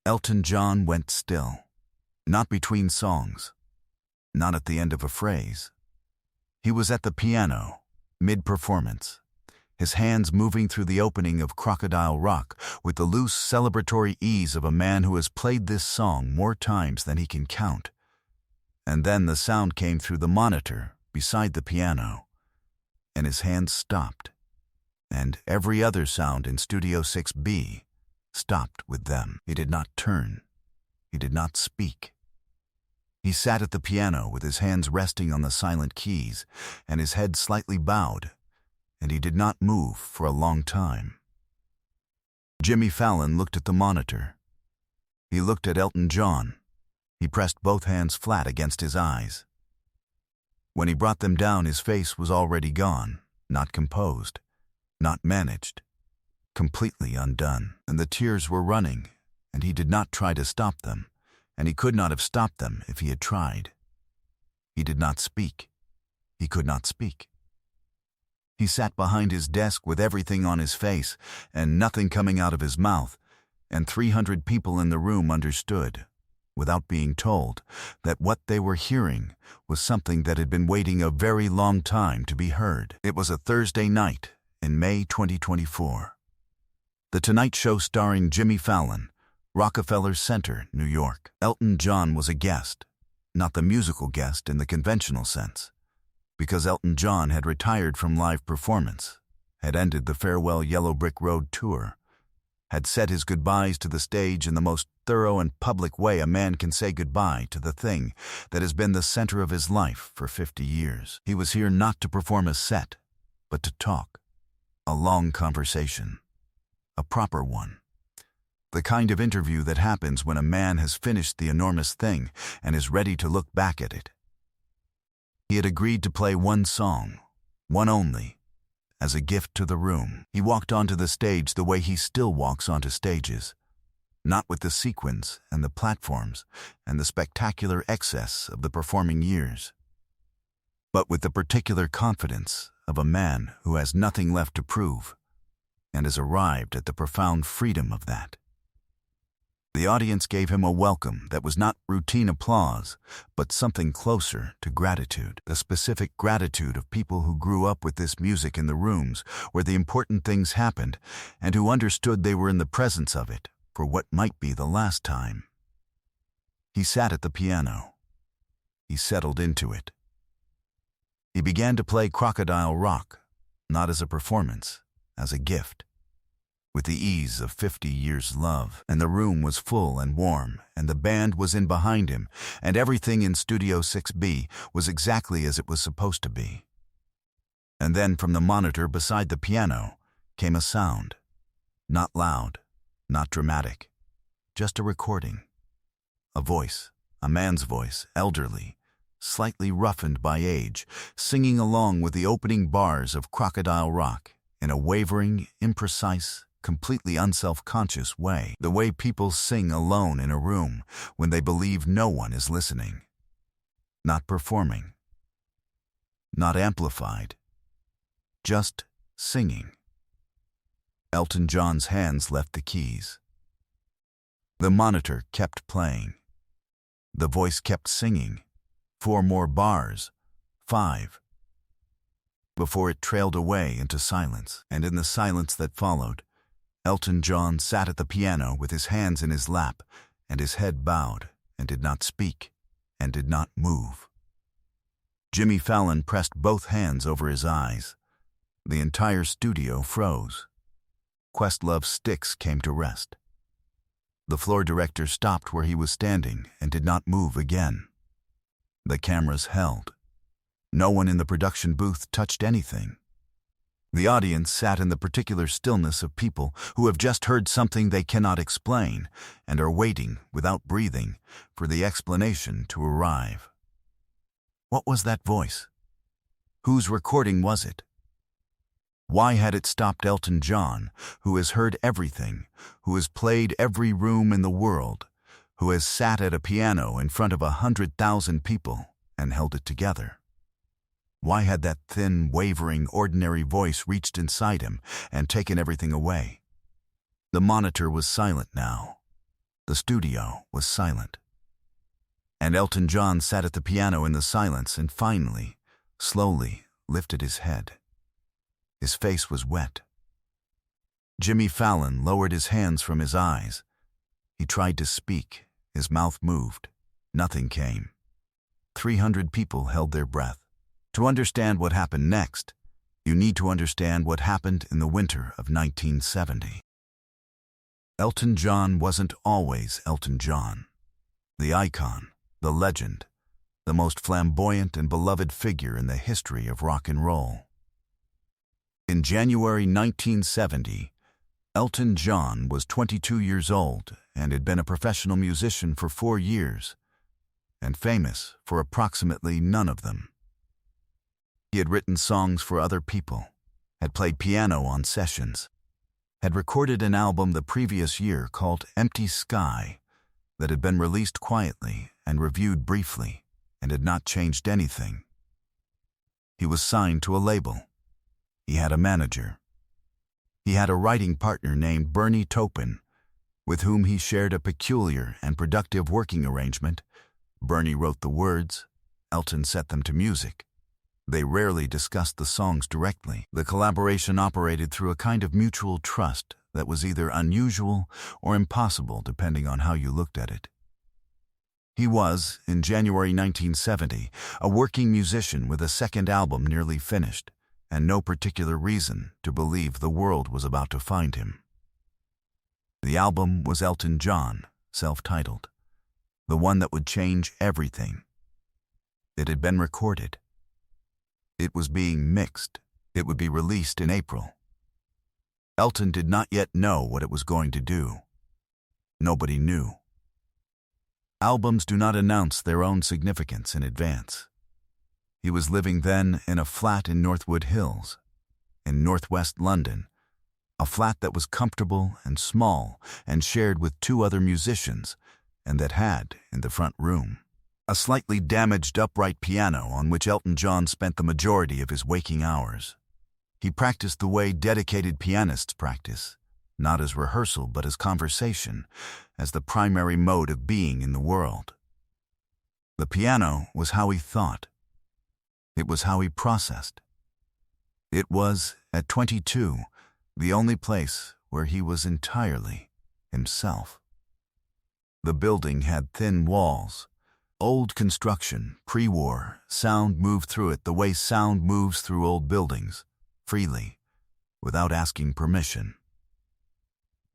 Elton John went still. Not between songs. Not at the end of a phrase. He was at the piano, mid-performance, his hands moving through the opening of Crocodile Rock with the loose celebratory ease of a man who has played this song more times than he can count. And then the sound came through the monitor beside the piano, and his hands stopped, and every other sound in Studio 6B stopped with them. He did not turn. He did not speak. He sat at the piano with his hands resting on the silent keys and his head slightly bowed, and he did not move for a long time. Jimmy Fallon looked at the monitor. He looked at Elton John. He pressed both hands flat against his eyes. When he brought them down, his face was already gone, not composed, not managed, completely undone. And the tears were running, and he did not try to stop them, and he could not have stopped them if he had tried. He did not speak. He could not speak. He sat behind his desk with everything on his face and nothing coming out of his mouth, and 300 people in the room understood, without being told, that what they were hearing was something that had been waiting a very long time to be heard. It was a Thursday night in May 2024. The Tonight Show starring Jimmy Fallon, Rockefeller Center, New York. Elton John was a guest, not the musical guest in the conventional sense, because Elton John had retired from live performance, had ended the Farewell Yellow Brick Road tour, had said his goodbyes to the stage in the most thorough and public way a man can say goodbye to the thing that has been the center of his life for 50 years. He was here not to perform a set, but to talk. A long conversation. A proper one. The kind of interview that happens when a man has finished the enormous thing and is ready to look back at it. He had agreed to play one song, one only, as a gift to the room. He walked onto the stage the way he still walks onto stages, not with the sequins and the platforms and the spectacular excess of the performing years, but with the particular confidence of a man who has nothing left to prove and has arrived at the profound freedom of that. The audience gave him a welcome that was not routine applause, but something closer to gratitude, the specific gratitude of people who grew up with this music in the rooms where the important things happened and who understood they were in the presence of it for what might be the last time. He sat at the piano. He settled into it. He began to play Crocodile Rock, not as a performance, as a gift, with the ease of 50 years' love. And the room was full and warm, and the band was in behind him, and everything in Studio 6B was exactly as it was supposed to be. And then from the monitor beside the piano came a sound, not loud, not dramatic, just a recording. A voice, a man's voice, elderly, slightly roughened by age, singing along with the opening bars of Crocodile Rock in a wavering, imprecise, completely unself-conscious way, the way people sing alone in a room when they believe no one is listening. Not performing. Not amplified. Just singing. Elton John's hands left the keys. The monitor kept playing. The voice kept singing. 4 more bars. 5. Before it trailed away into silence, and in the silence that followed, Elton John sat at the piano with his hands in his lap and his head bowed and did not speak and did not move. Jimmy Fallon pressed both hands over his eyes. The entire studio froze. Questlove's sticks came to rest. The floor director stopped where he was standing and did not move again. The cameras held. No one in the production booth touched anything. The audience sat in the particular stillness of people who have just heard something they cannot explain and are waiting, without breathing, for the explanation to arrive. What was that voice? Whose recording was it? Why had it stopped Elton John, who has heard everything, who has played every room in the world, who has sat at a piano in front of 100,000 people and held it together? Why had that thin, wavering, ordinary voice reached inside him and taken everything away? The monitor was silent now. The studio was silent. And Elton John sat at the piano in the silence and finally, slowly, lifted his head. His face was wet. Jimmy Fallon lowered his hands from his eyes. He tried to speak. His mouth moved. Nothing came. 300 people held their breath. To understand what happened next, you need to understand what happened in the winter of 1970. Elton John wasn't always Elton John. The icon, the legend, the most flamboyant and beloved figure in the history of rock and roll. In January 1970, Elton John was 22 years old and had been a professional musician for 4 years, and famous for approximately none of them. He had written songs for other people, had played piano on sessions, had recorded an album the previous year called Empty Sky that had been released quietly and reviewed briefly and had not changed anything. He was signed to a label. He had a manager. He had a writing partner named Bernie Taupin, with whom he shared a peculiar and productive working arrangement. Bernie wrote the words, Elton set them to music. They rarely discussed the songs directly. The collaboration operated through a kind of mutual trust that was either unusual or impossible depending on how you looked at it. He was, in January 1970, a working musician with a second album nearly finished, and no particular reason to believe the world was about to find him. The album was Elton John, self-titled, the one that would change everything. It had been recorded. It was being mixed. It would be released in April. Elton did not yet know what it was going to do. Nobody knew. Albums do not announce their own significance in advance. He was living then in a flat in Northwood Hills, in northwest London, a flat that was comfortable and small and shared with 2 other musicians, and that had, in the front room, a slightly damaged upright piano on which Elton John spent the majority of his waking hours. He practiced the way dedicated pianists practice, not as rehearsal but as conversation, as the primary mode of being in the world. The piano was how he thought. It was how he processed. It was, at 22, the only place where he was entirely himself. The building had thin walls. Old construction, pre-war, sound moved through it the way sound moves through old buildings, freely, without asking permission.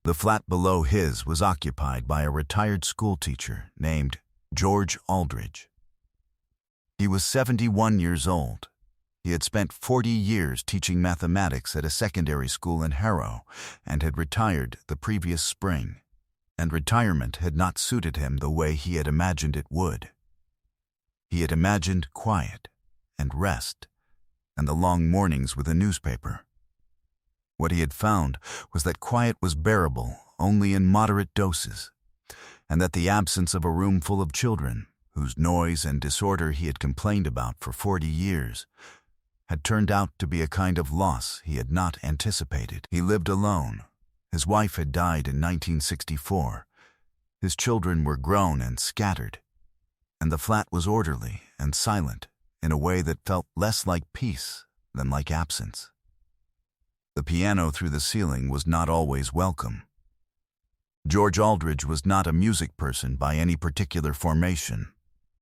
The flat below his was occupied by a retired schoolteacher named George Aldridge. He was 71 years old. He had spent 40 years teaching mathematics at a secondary school in Harrow and had retired the previous spring, and retirement had not suited him the way he had imagined it would. He had imagined quiet and rest and the long mornings with a newspaper. What he had found was that quiet was bearable only in moderate doses, and that the absence of a room full of children, whose noise and disorder he had complained about for 40 years, had turned out to be a kind of loss he had not anticipated. He lived alone. His wife had died in 1964. His children were grown and scattered, and the flat was orderly and silent in a way that felt less like peace than like absence. The piano through the ceiling was not always welcome. George Aldridge was not a music person by any particular formation.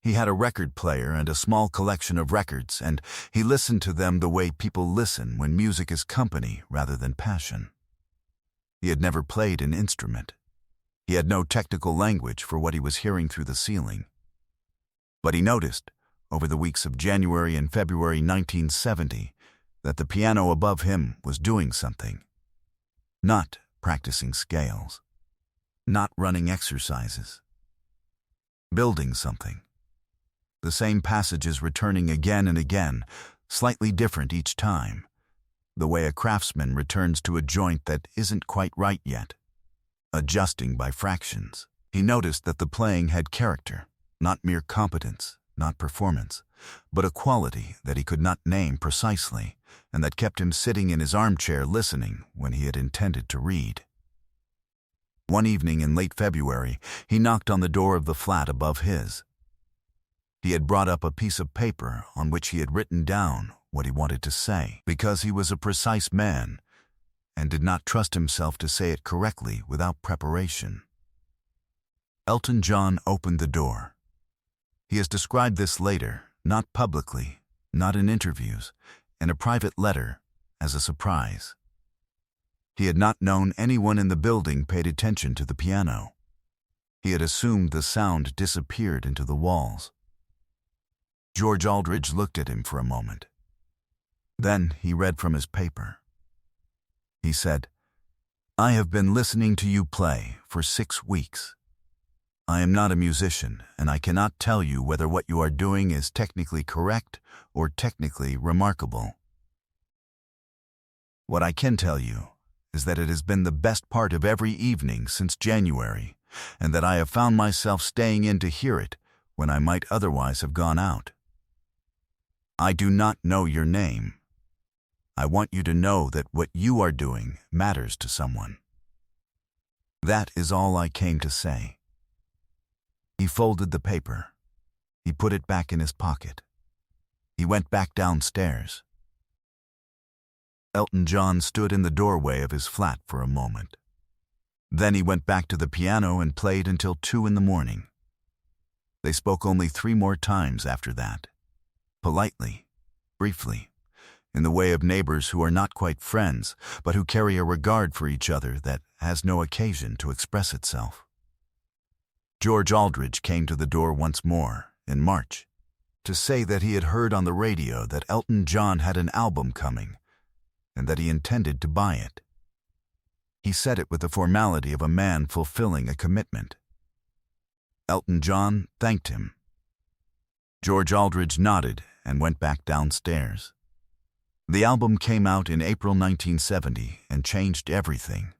He had a record player and a small collection of records, and he listened to them the way people listen when music is company rather than passion. He had never played an instrument. He had no technical language for what he was hearing through the ceiling. But he noticed, over the weeks of January and February 1970, that the piano above him was doing something. Not practicing scales. Not running exercises. Building something. The same passages returning again and again, slightly different each time, the way a craftsman returns to a joint that isn't quite right yet, adjusting by fractions. He noticed that the playing had character, not mere competence, not performance, but a quality that he could not name precisely, and that kept him sitting in his armchair listening when he had intended to read. One evening in late February, he knocked on the door of the flat above his. He had brought up a piece of paper on which he had written down what he wanted to say, because he was a precise man and did not trust himself to say it correctly without preparation. Elton John opened the door. He has described this later, not publicly, not in interviews, in a private letter, as a surprise. He had not known anyone in the building paid attention to the piano. He had assumed the sound disappeared into the walls. George Aldridge looked at him for a moment. Then he read from his paper. He said, "I have been listening to you play for 6 weeks. I am not a musician, and I cannot tell you whether what you are doing is technically correct or technically remarkable. What I can tell you is that it has been the best part of every evening since January, and that I have found myself staying in to hear it when I might otherwise have gone out. I do not know your name. I want you to know that what you are doing matters to someone. That is all I came to say." He folded the paper. He put it back in his pocket. He went back downstairs. Elton John stood in the doorway of his flat for a moment. Then he went back to the piano and played until 2 in the morning. They spoke only 3 more times after that. Politely, briefly, in the way of neighbors who are not quite friends, but who carry a regard for each other that has no occasion to express itself. George Aldridge came to the door once more, in March, to say that he had heard on the radio that Elton John had an album coming, and that he intended to buy it. He said it with the formality of a man fulfilling a commitment. Elton John thanked him. George Aldridge nodded and went back downstairs. The album came out in April 1970 and changed everything.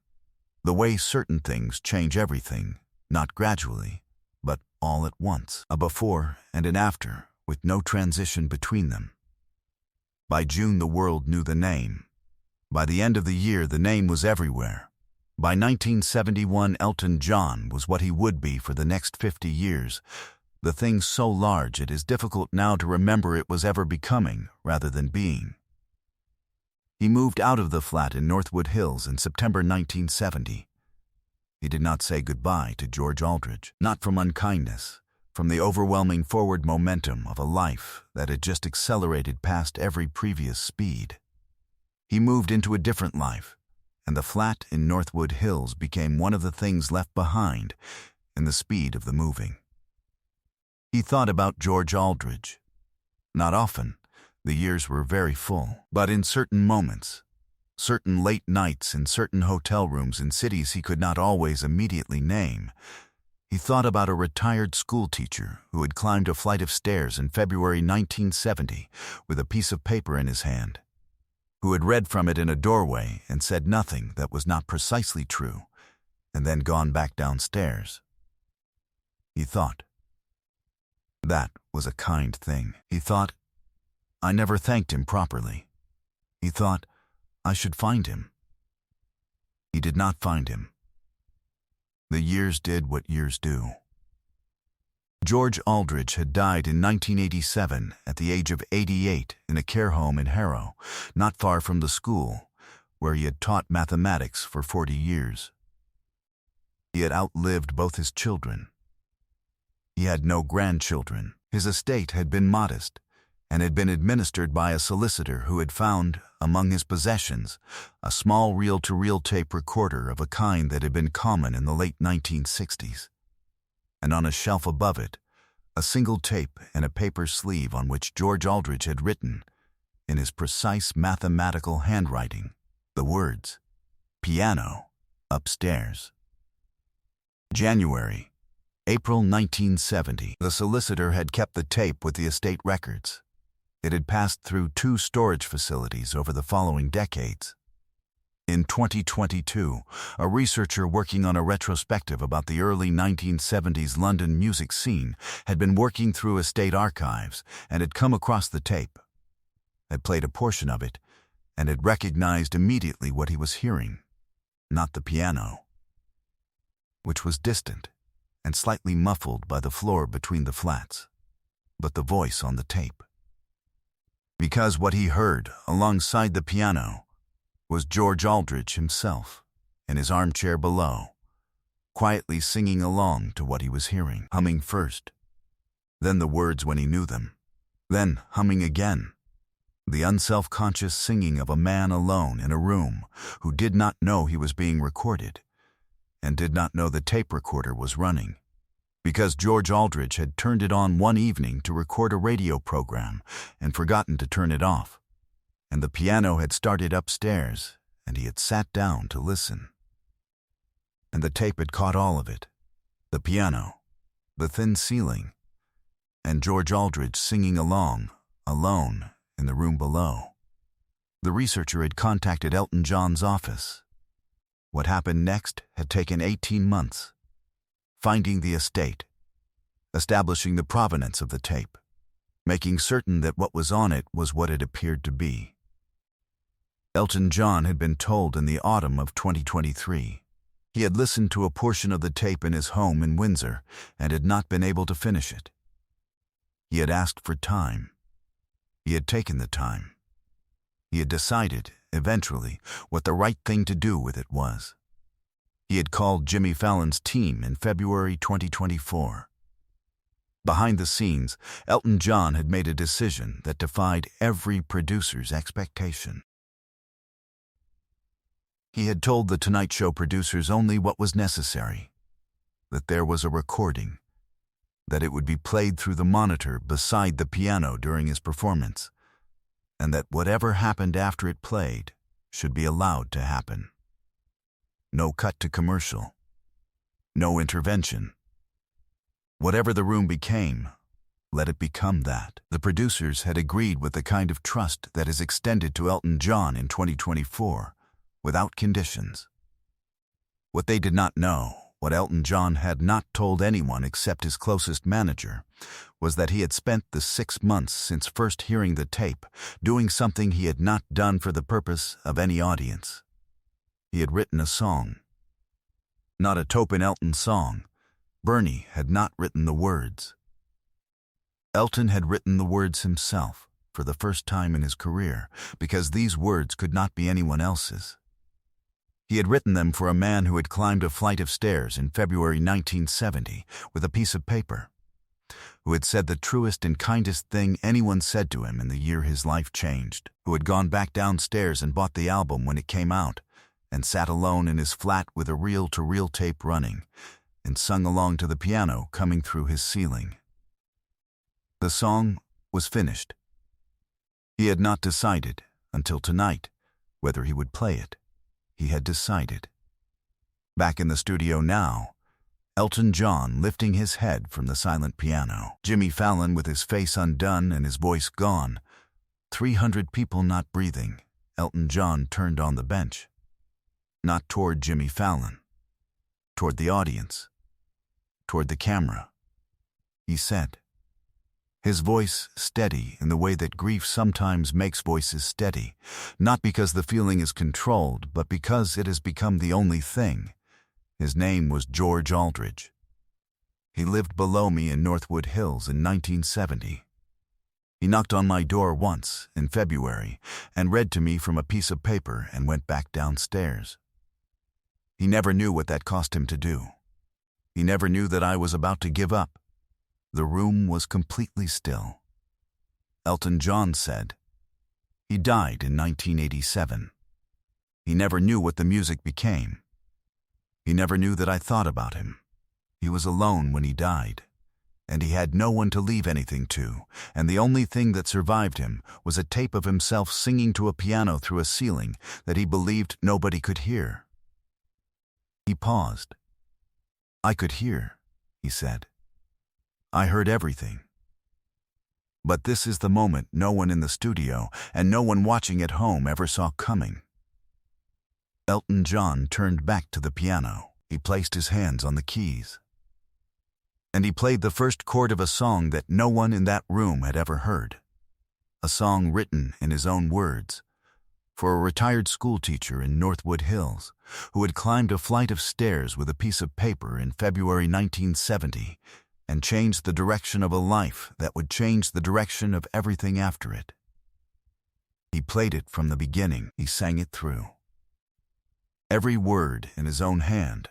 The way certain things change everything, not gradually, but all at once. A before and an after, with no transition between them. By June the world knew the name. By the end of the year the name was everywhere. By 1971 Elton John was what he would be for the next 50 years, the thing so large it is difficult now to remember it was ever becoming rather than being. He moved out of the flat in Northwood Hills in September 1970. He did not say goodbye to George Aldridge, not from unkindness, from the overwhelming forward momentum of a life that had just accelerated past every previous speed. He moved into a different life, and the flat in Northwood Hills became one of the things left behind in the speed of the moving. He thought about George Aldridge. Not often. The years were very full, but in certain moments, certain late nights in certain hotel rooms in cities he could not always immediately name, he thought about a retired schoolteacher who had climbed a flight of stairs in February 1970 with a piece of paper in his hand, who had read from it in a doorway and said nothing that was not precisely true, and then gone back downstairs. He thought. That was a kind thing. He thought, I never thanked him properly. He thought, I should find him. He did not find him. The years did what years do. George Aldridge had died in 1987 at the age of 88 in a care home in Harrow, not far from the school, where he had taught mathematics for 40 years. He had outlived both his children. He had no grandchildren. His estate had been modest, and had been administered by a solicitor who had found, among his possessions, a small reel-to-reel tape recorder of a kind that had been common in the late 1960s. And on a shelf above it, a single tape and a paper sleeve on which George Aldridge had written, in his precise mathematical handwriting, the words, "Piano, upstairs." January, April 1970. The solicitor had kept the tape with the estate records. It had passed through 2 storage facilities over the following decades. In 2022, a researcher working on a retrospective about the early 1970s London music scene had been working through estate archives and had come across the tape, had played a portion of it, and had recognized immediately what he was hearing, not the piano. which was distant and slightly muffled by the floor between the flats, but the voice on the tape. Because what he heard alongside the piano was George Aldridge himself in his armchair below, quietly singing along to what he was hearing, humming first, then the words when he knew them, then humming again, the unself-conscious singing of a man alone in a room who did not know he was being recorded and did not know the tape recorder was running, because George Aldridge had turned it on one evening to record a radio program and forgotten to turn it off, and the piano had started upstairs and he had sat down to listen. And the tape had caught all of it, the piano, the thin ceiling, and George Aldridge singing along, alone, in the room below. The researcher had contacted Elton John's office. What happened next had taken 18 months. Finding the estate, establishing the provenance of the tape, making certain that what was on it was what it appeared to be. Elton John had been told in the autumn of 2023. He had listened to a portion of the tape in his home in Windsor and had not been able to finish it. He had asked for time. He had taken the time. He had decided, eventually, what the right thing to do with it was. He had called Jimmy Fallon's team in February 2024. Behind the scenes, Elton John had made a decision that defied every producer's expectation. He had told the Tonight Show producers only what was necessary, that there was a recording, that it would be played through the monitor beside the piano during his performance, and that whatever happened after it played should be allowed to happen. No cut to commercial. No intervention. Whatever the room became, let it become that. The producers had agreed with the kind of trust that is extended to Elton John in 2024, without conditions. What they did not know, what Elton John had not told anyone except his closest manager, was that he had spent the 6 months since first hearing the tape doing something he had not done for the purpose of any audience. He had written a song. Not a Topin Elton song. Bernie had not written the words. Elton had written the words himself for the first time in his career, because these words could not be anyone else's. He had written them for a man who had climbed a flight of stairs in February 1970 with a piece of paper, who had said the truest and kindest thing anyone said to him in the year his life changed, who had gone back downstairs and bought the album when it came out, and sat alone in his flat with a reel-to-reel tape running, and sung along to the piano coming through his ceiling. The song was finished. He had not decided, until tonight, whether he would play it. He had decided. Back in the studio now, Elton John lifting his head from the silent piano, Jimmy Fallon with his face undone and his voice gone, 300 people not breathing. Elton John turned on the bench. Not toward Jimmy Fallon, toward the audience, toward the camera. He said, his voice steady in the way that grief sometimes makes voices steady, not because the feeling is controlled, but because it has become the only thing. His name was George Aldridge. He lived below me in Northwood Hills in 1970. He knocked on my door once, in February, and read to me from a piece of paper and went back downstairs. He never knew what that cost him to do. He never knew that I was about to give up. The room was completely still. Elton John said, he died in 1987. He never knew what the music became. He never knew that I thought about him. He was alone when he died, and he had no one to leave anything to, and the only thing that survived him was a tape of himself singing to a piano through a ceiling that he believed nobody could hear. He paused. I could hear, he said. I heard everything. But this is the moment no one in the studio and no one watching at home ever saw coming. Elton John turned back to the piano. He placed his hands on the keys. And he played the first chord of a song that no one in that room had ever heard. A song written in his own words, for a retired schoolteacher in Northwood Hills who had climbed a flight of stairs with a piece of paper in February 1970 and changed the direction of a life that would change the direction of everything after it. He played it from the beginning. He sang it through. Every word in his own hand,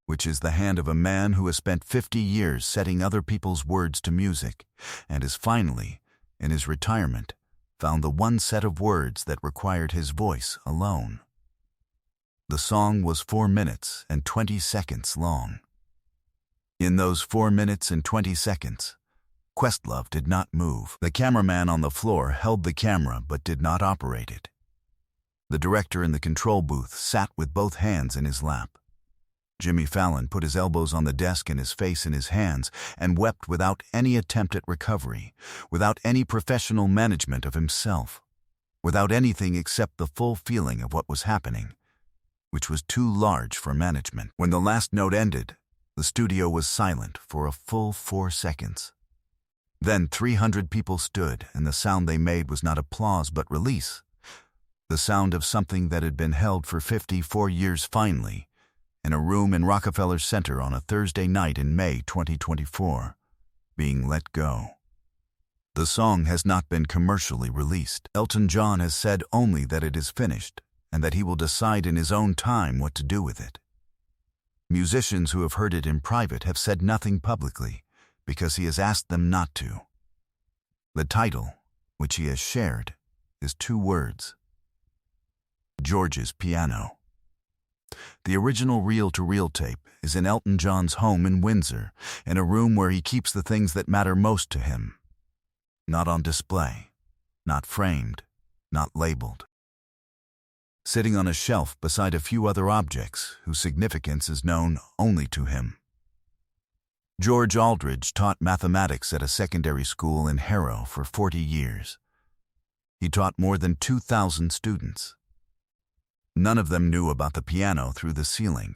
which is the hand of a man who has spent 50 years setting other people's words to music and has finally, in his retirement, found the one set of words that required his voice alone. The song was 4 minutes and 20 seconds long. In those 4 minutes and 20 seconds, Questlove did not move. The cameraman on the floor held the camera but did not operate it. The director in the control booth sat with both hands in his lap. Jimmy Fallon put his elbows on the desk and his face in his hands and wept without any attempt at recovery, without any professional management of himself, without anything except the full feeling of what was happening, which was too large for management. When the last note ended, the studio was silent for a full 4 seconds. Then 300 people stood, and the sound they made was not applause but release, the sound of something that had been held for 54 years finally, in a room in Rockefeller Center on a Thursday night in May 2024, being let go. The song has not been commercially released. Elton John has said only that it is finished and that he will decide in his own time what to do with it. Musicians who have heard it in private have said nothing publicly because he has asked them not to. The title, which he has shared, is 2 words: George's Piano. The original reel-to-reel tape is in Elton John's home in Windsor, in a room where he keeps the things that matter most to him. Not on display, not framed, not labeled. Sitting on a shelf beside a few other objects whose significance is known only to him. George Aldridge taught mathematics at a secondary school in Harrow for 40 years. He taught more than 2,000 students. None of them knew about the piano through the ceiling.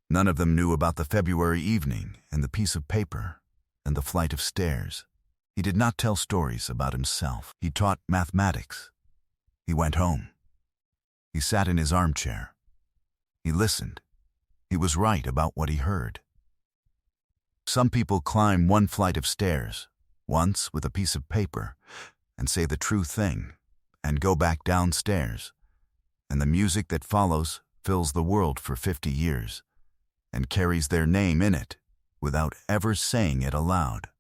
None of them knew about the February evening and the piece of paper and the flight of stairs. He did not tell stories about himself. He taught mathematics. He went home. He sat in his armchair. He listened. He was right about what he heard. Some people climb one flight of stairs, once with a piece of paper, and say the true thing, and go back downstairs. And the music that follows fills the world for 50 years and carries their name in it without ever saying it aloud,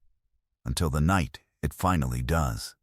until the night it finally does.